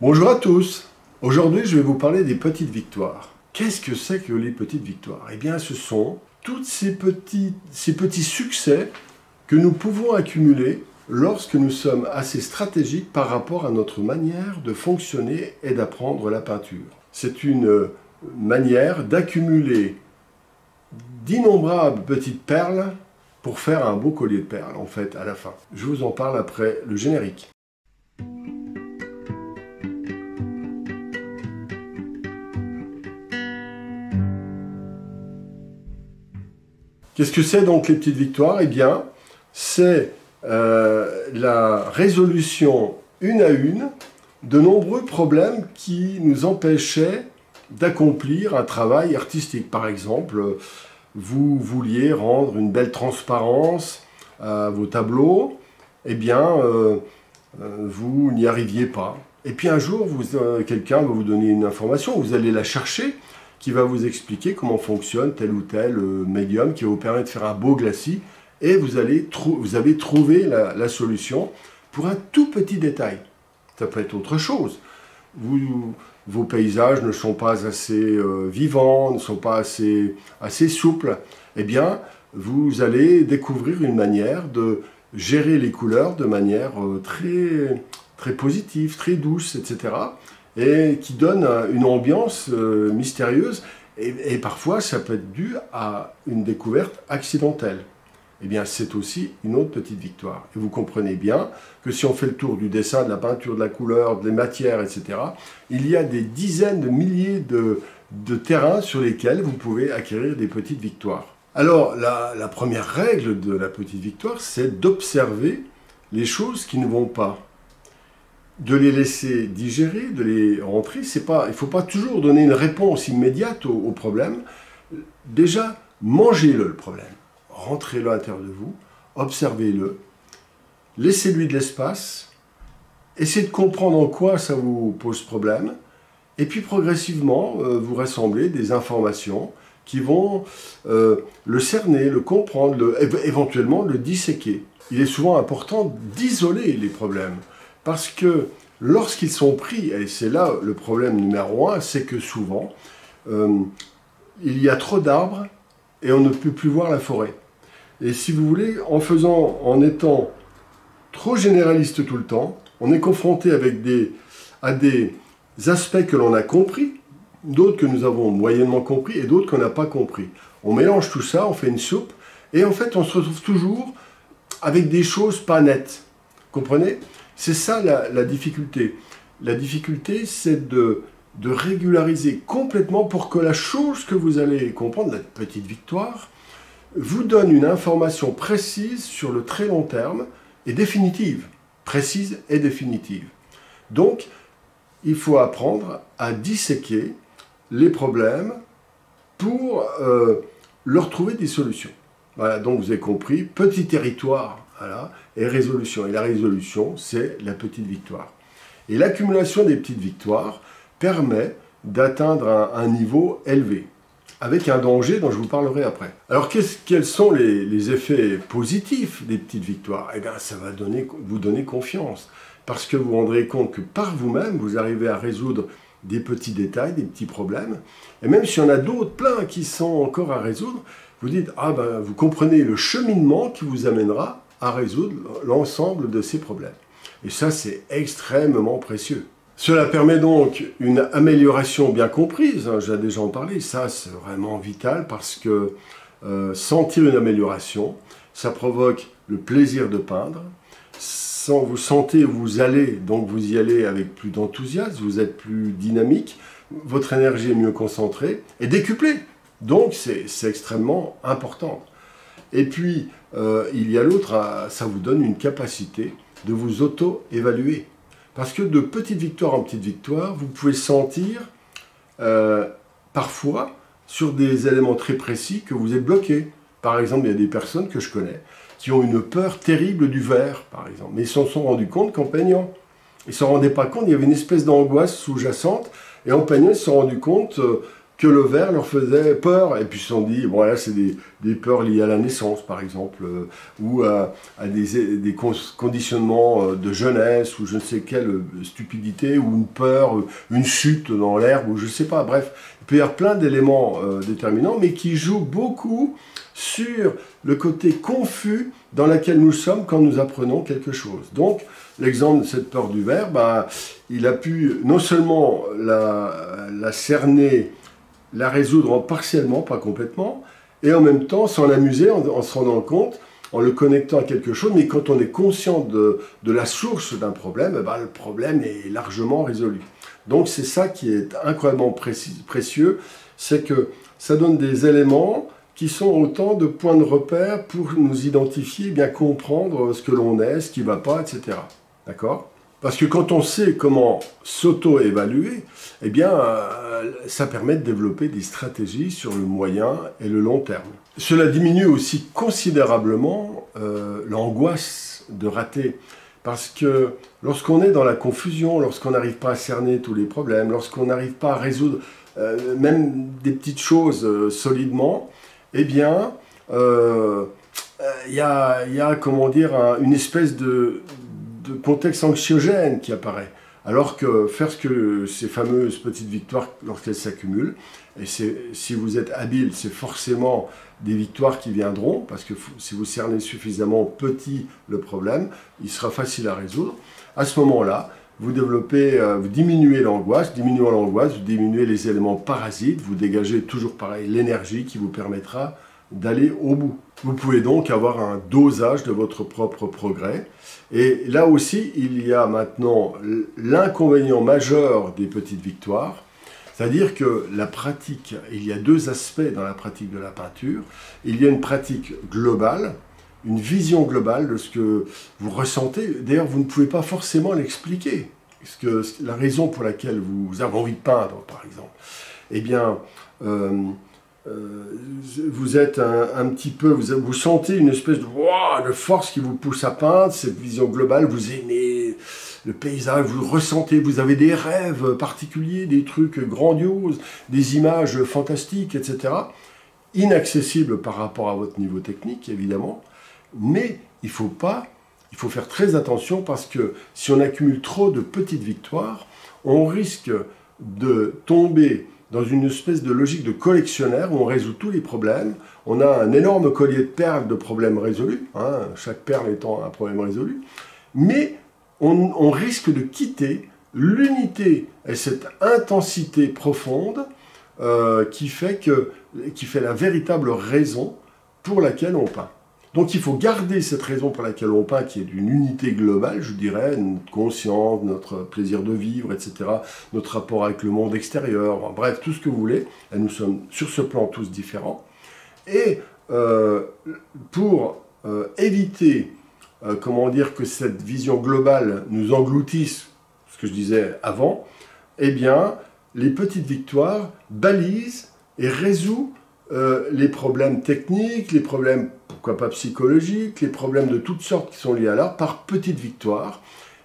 Bonjour à tous. Aujourd'hui, je vais vous parler des petites victoires. Qu'est-ce que c'est que les petites victoires? Eh bien, ce sont tous ces petits succès que nous pouvons accumuler lorsque nous sommes assez stratégiques par rapport à notre manière de fonctionner et d'apprendre la peinture. C'est une manière d'accumuler d'innombrables petites perles pour faire un beau collier de perles, en fait, à la fin. Je vous en parle après le générique. Qu'est-ce que c'est donc les petites victoires? Eh bien, c'est la résolution une à une de nombreux problèmes qui nous empêchaient d'accomplir un travail artistique. Par exemple, vous vouliez rendre une belle transparence à vos tableaux, eh bien, vous n'y arriviez pas. Et puis un jour, quelqu'un va vous donner une information, vous allez la chercher, qui va vous expliquer comment fonctionne tel ou tel médium, qui va vous permettre de faire un beau glacis, et vous avez trouvé la solution pour un tout petit détail. Ça peut être autre chose. Vos paysages ne sont pas assez vivants, ne sont pas assez souples. Eh bien, vous allez découvrir une manière de gérer les couleurs de manière très positive, très douce, etc. et qui donne une ambiance mystérieuse, et parfois ça peut être dû à une découverte accidentelle. Eh bien, c'est aussi une autre petite victoire. Et vous comprenez bien que si on fait le tour du dessin, de la peinture, de la couleur, des matières, etc., il y a des dizaines de milliers de terrains sur lesquels vous pouvez acquérir des petites victoires. Alors, la première règle de la petite victoire, c'est d'observer les choses qui ne vont pas, de les laisser digérer, de les rentrer. Il ne faut pas toujours donner une réponse immédiate au problème. Déjà, mangez-le, le problème. Rentrez-le à l'intérieur de vous, observez-le, laissez-lui de l'espace, essayez de comprendre en quoi ça vous pose problème, et puis progressivement, vous rassemblez des informations qui vont le cerner, le comprendre, éventuellement le disséquer. Il est souvent important d'isoler les problèmes, parce que lorsqu'ils sont pris, et c'est là le problème numéro 1, c'est que souvent, il y a trop d'arbres et on ne peut plus voir la forêt. Et si vous voulez, en étant trop généraliste tout le temps, on est confronté à des aspects que l'on a compris, d'autres que nous avons moyennement compris et d'autres qu'on n'a pas compris. On mélange tout ça, on fait une soupe, et en fait on se retrouve toujours avec des choses pas nettes. Comprenez? C'est ça la difficulté. La difficulté, c'est de régulariser complètement pour que la chose que vous allez comprendre, la petite victoire, vous donne une information précise sur le très long terme et définitive. Précise et définitive. Donc, il faut apprendre à disséquer les problèmes pour leur trouver des solutions. Voilà, donc vous avez compris, petit territoire, voilà, et résolution. Et la résolution, c'est la petite victoire. Et l'accumulation des petites victoires permet d'atteindre un niveau élevé, avec un danger dont je vous parlerai après. Alors, quels sont les effets positifs des petites victoires? Eh bien, ça va vous donner confiance, parce que vous vous rendrez compte que par vous-même, vous arrivez à résoudre des petits détails, des petits problèmes, et même s'il y en a d'autres, plein, qui sont encore à résoudre, vous dites, vous comprenez le cheminement qui vous amènera à résoudre l'ensemble de ces problèmes. Et ça, c'est extrêmement précieux. Cela permet donc une amélioration bien comprise, j'ai déjà en parlé, ça c'est vraiment vital parce que sentir une amélioration, ça provoque le plaisir de peindre. Vous sentez où vous allez, donc vous y allez avec plus d'enthousiasme, vous êtes plus dynamique, votre énergie est mieux concentrée et décuplée. Donc c'est extrêmement important. Et puis il y a l'autre, ça vous donne une capacité de vous auto-évaluer. Parce que de petite victoire en petite victoire, vous pouvez sentir parfois sur des éléments très précis que vous êtes bloqué. Par exemple, il y a des personnes que je connais qui ont une peur terrible du vert, par exemple. Mais ils s'en sont rendus compte qu'en peignant. Ils ne s'en rendaient pas compte, il y avait une espèce d'angoisse sous-jacente. Et en peignant, ils se sont rendus compte que le verre leur faisait peur. Et puis ils se sont dit, bon là c'est des peurs liées à la naissance par exemple, ou à des conditionnements de jeunesse, ou je ne sais quelle stupidité, ou une peur, une chute dans l'herbe, ou je ne sais pas, bref. Il peut y avoir plein d'éléments déterminants, mais qui jouent beaucoup sur le côté confus dans lequel nous sommes quand nous apprenons quelque chose. Donc, l'exemple de cette peur du verre, ben, il a pu non seulement la cerner, la résoudre partiellement, pas complètement, et en même temps s'en amuser en se rendant compte, en le connectant à quelque chose, mais quand on est conscient de la source d'un problème, eh ben, le problème est largement résolu. Donc c'est ça qui est incroyablement précieux, c'est que ça donne des éléments qui sont autant de points de repère pour nous identifier, bien comprendre ce que l'on est, ce qui ne va pas, etc. D'accord ? Parce que quand on sait comment s'auto-évaluer, eh bien, ça permet de développer des stratégies sur le moyen et le long terme. Cela diminue aussi considérablement l'angoisse de rater. Parce que lorsqu'on est dans la confusion, lorsqu'on n'arrive pas à cerner tous les problèmes, lorsqu'on n'arrive pas à résoudre même des petites choses solidement, eh bien, y a comment dire, une espèce de contexte anxiogène qui apparaît. Alors que faire ces fameuses petites victoires, lorsqu'elles s'accumulent, et si vous êtes habile, c'est forcément des victoires qui viendront, parce que si vous cernez suffisamment petit le problème, il sera facile à résoudre. À ce moment-là, vous diminuez l'angoisse, vous diminuez les éléments parasites, vous dégagez toujours pareil l'énergie qui vous permettra d'aller au bout. Vous pouvez donc avoir un dosage de votre propre progrès. Et là aussi, il y a maintenant l'inconvénient majeur des petites victoires, c'est-à-dire que la pratique, il y a deux aspects dans la pratique de la peinture. Il y a une pratique globale, une vision globale de ce que vous ressentez. D'ailleurs, vous ne pouvez pas forcément l'expliquer. Parce que la raison pour laquelle vous avez envie de peindre, par exemple, eh bien, vous êtes un petit peu, vous sentez une espèce de force qui vous pousse à peindre, cette vision globale, vous aimez le paysage, vous le ressentez, vous avez des rêves particuliers, des trucs grandioses, des images fantastiques, etc. Inaccessibles par rapport à votre niveau technique, évidemment, mais il faut faire très attention parce que si on accumule trop de petites victoires, on risque de tomber dans une espèce de logique de collectionneur où on résout tous les problèmes. On a un énorme collier de perles de problèmes résolus, hein, chaque perle étant un problème résolu, mais on risque de quitter l'unité et cette intensité profonde qui fait la véritable raison pour laquelle on peint. Donc il faut garder cette raison pour laquelle on peint, qui est d'une unité globale, je dirais, notre conscience, notre plaisir de vivre, etc., notre rapport avec le monde extérieur, bref, tout ce que vous voulez, et nous sommes sur ce plan tous différents. Et pour éviter, comment dire, que cette vision globale nous engloutisse, ce que je disais avant, eh bien, les petites victoires balisent et résolvent les problèmes techniques, les problèmes, pourquoi pas psychologiques, les problèmes de toutes sortes qui sont liés à l'art par petites victoires.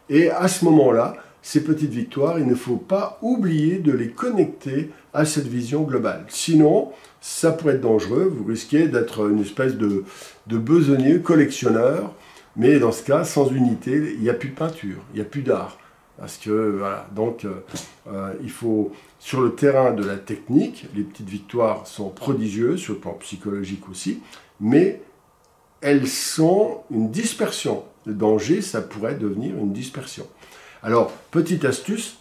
Et à ce moment-là, ces petites victoires, il ne faut pas oublier de les connecter à cette vision globale. Sinon, ça pourrait être dangereux, vous risquez d'être une espèce de besogneux, collectionneur, mais dans ce cas, sans unité, il n'y a plus de peinture, il n'y a plus d'art. Parce que, voilà, donc, il faut, sur le terrain de la technique, les petites victoires sont prodigieuses, sur le plan psychologique aussi, mais elles sont une dispersion. Le danger, ça pourrait devenir une dispersion. Alors, petite astuce,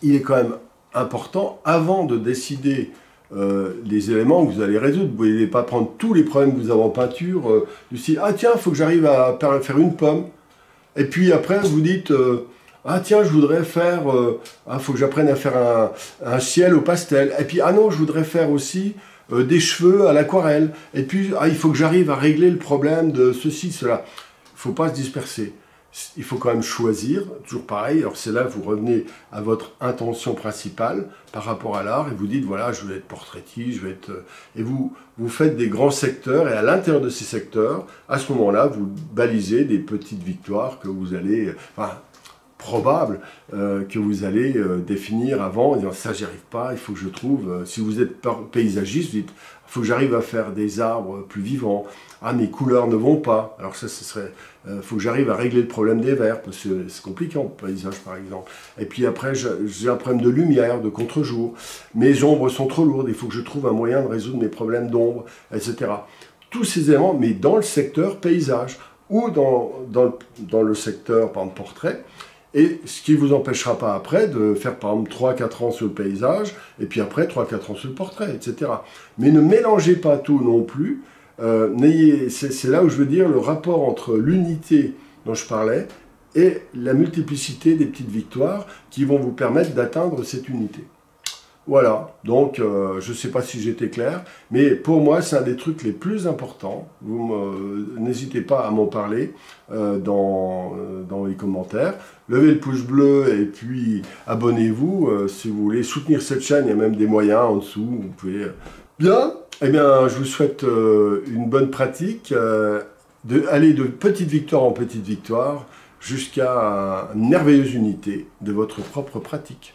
il est quand même important, avant de décider les éléments que vous allez résoudre, vous ne pouvez pas prendre tous les problèmes que vous avez en peinture, du style « Ah tiens, il faut que j'arrive à faire une pomme ». Et puis après, vous dites ah tiens, je voudrais faire, faut que j'apprenne à faire un ciel au pastel. Et puis, ah non, je voudrais faire aussi des cheveux à l'aquarelle. Et puis, il faut que j'arrive à régler le problème de ceci, cela. Il ne faut pas se disperser. Il faut quand même choisir, toujours pareil. Alors c'est là, vous revenez à votre intention principale par rapport à l'art et vous dites, voilà, je vais être portraitiste, je vais être... Et vous faites des grands secteurs et à l'intérieur de ces secteurs, à ce moment-là, vous balisez des petites victoires que vous allez... Enfin, probable que vous allez définir avant, en disant ça j'y arrive pas, il faut que je trouve, si vous êtes paysagiste, vous dites il faut que j'arrive à faire des arbres plus vivants, ah mes couleurs ne vont pas, alors ça ce serait, faut que j'arrive à régler le problème des verts, parce que c'est compliqué en paysage par exemple, et puis après j'ai un problème de lumière, de contre-jour, mes ombres sont trop lourdes, il faut que je trouve un moyen de résoudre mes problèmes d'ombre, etc. Tous ces éléments, mais dans le secteur paysage, ou dans le secteur, par exemple, portrait, et ce qui ne vous empêchera pas après de faire, par exemple, 3-4 ans sur le paysage, et puis après 3-4 ans sur le portrait, etc. Mais ne mélangez pas tout non plus. C'est là où je veux dire le rapport entre l'unité dont je parlais et la multiplicité des petites victoires qui vont vous permettre d'atteindre cette unité. Voilà, donc je ne sais pas si j'étais clair, mais pour moi c'est un des trucs les plus importants. N'hésitez pas à m'en parler dans les commentaires. Levez le pouce bleu et puis abonnez-vous si vous voulez soutenir cette chaîne. Il y a même des moyens en dessous, vous pouvez... Bien, eh bien je vous souhaite une bonne pratique, d'aller de petite victoire en petite victoire jusqu'à une merveilleuse unité de votre propre pratique.